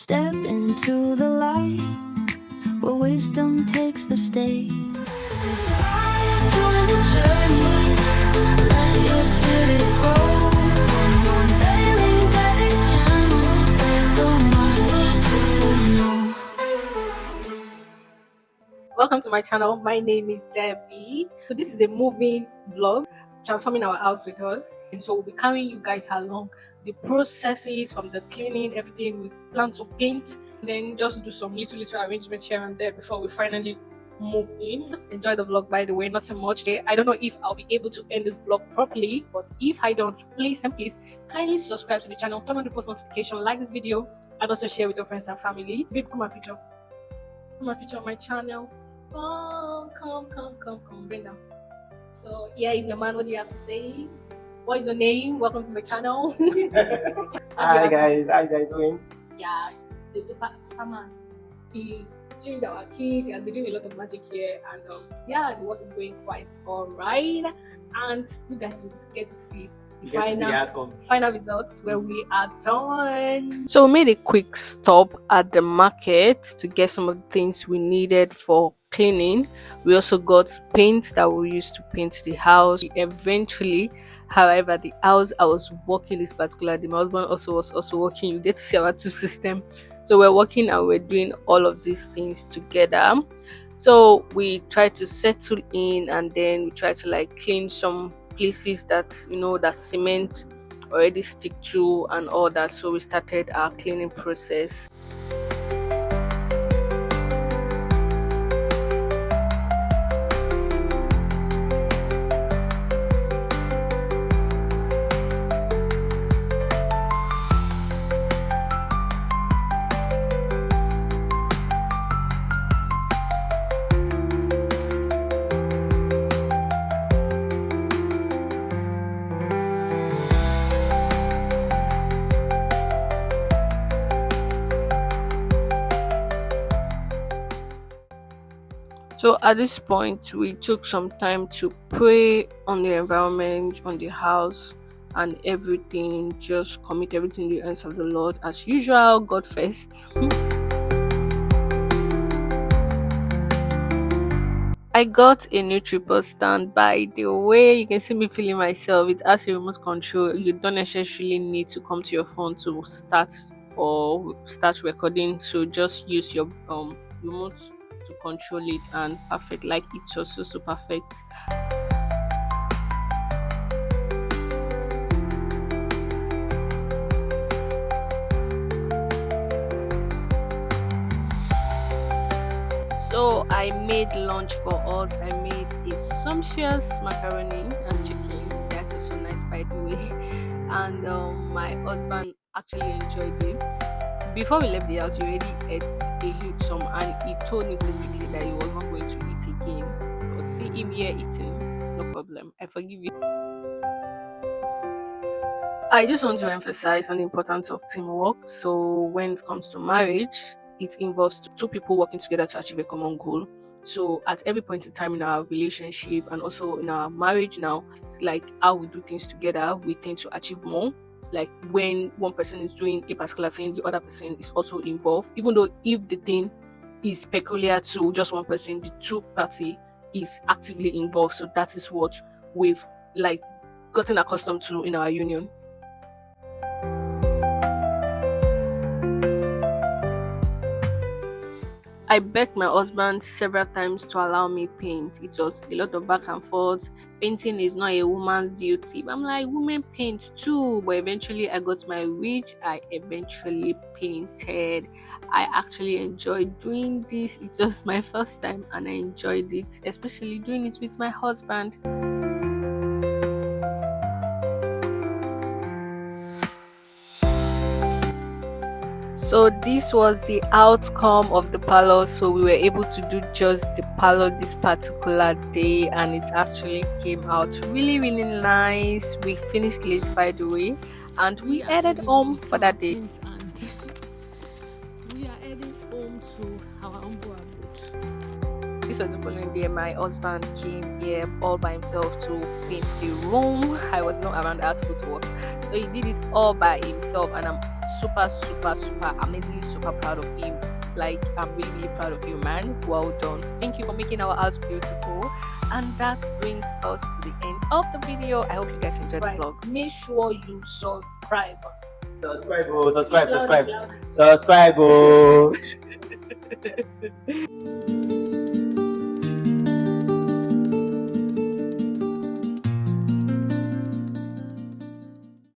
Step into the light where wisdom takes the stage. Join the journey, let your spirit grow. Unveiling Daddy's channel, there's so much to know. Welcome to my channel. My name is Debbie. So this is a moving vlog, transforming our house with us. And so we'll be carrying you guys along the processes from the cleaning, everything. We plan to paint, and then just do some little arrangements here and there before we finally move in. Just enjoy the vlog, by the way, not so much. I don't know if I'll be able to end this vlog properly, but if I don't, please kindly subscribe to the channel, turn on the post notification, like this video, and also share with your friends and family. Babe, come and feature on my channel. Come, bring down. So yeah, if your man, what do you have to say? What is your name? Welcome to my channel. Hi guys, how you guys doing? Yeah, the Superman. He trained our kids. He has been doing a lot of magic here, and yeah, the work is going quite alright. And you guys will get to see the final results when we are done. So we made a quick stop at the market to get some of the things we needed for cleaning. We also got paint that we used to paint the house. Eventually, however, the house I was working this particular day, my husband was also working. You get to see our two systems. So we're working and we're doing all of these things together. So we try to settle in, and then we try to clean some places that that cement already stick to and all that. So we started our cleaning process. So at this point, we took some time to pray on the environment, on the house, and everything. Just commit everything in the hands of the Lord. As usual, God first. I got a new tripod stand, by the way. You can see me feeling myself. It has a remote control. You don't necessarily need to come to your phone to start recording. So just use your remote to control it, and perfect. It's also so perfect. So I made lunch for us. I made a sumptuous macaroni and chicken. That was so nice, by the way. And my husband actually enjoyed it. Before we left the house, he already ate a huge sum, and he told me specifically that he was not going to eat again. But see him here eating, no problem. I forgive you. I just want to emphasize on the importance of teamwork. So when it comes to marriage, it involves two people working together to achieve a common goal. So at every point in time in our relationship and also in our marriage now, how we do things together, we tend to achieve more. When one person is doing a particular thing, the other person is also involved. Even though if the thing is peculiar to just one person, the two party is actively involved. So that is what we've gotten accustomed to in our union. I begged my husband several times to allow me paint. It was a lot of back and forth. Painting is not a woman's duty. But I'm like, women paint too. But eventually I got my wish. I eventually painted. I actually enjoyed doing this. It's just my first time and I enjoyed it, especially doing it with my husband. So this was the outcome of the parlor. So we were able to do just the parlor this particular day, and it actually came out really nice. We finished late, by the way, and we headed home for that day. And we are heading home to our humble abode. This was the following day. My husband came here all by himself to paint the room. I was not around the house to go to work, so he did it all by himself, and I'm super amazingly super proud of him. Like, I'm really proud of you, man. Well done. Thank you for making our house beautiful. And that brings us to the end of the video. I hope you guys enjoyed the vlog. Make sure you subscribe. Subscribe, oh, subscribe, It's loud, subscribe. it's loud. Subscribe, oh.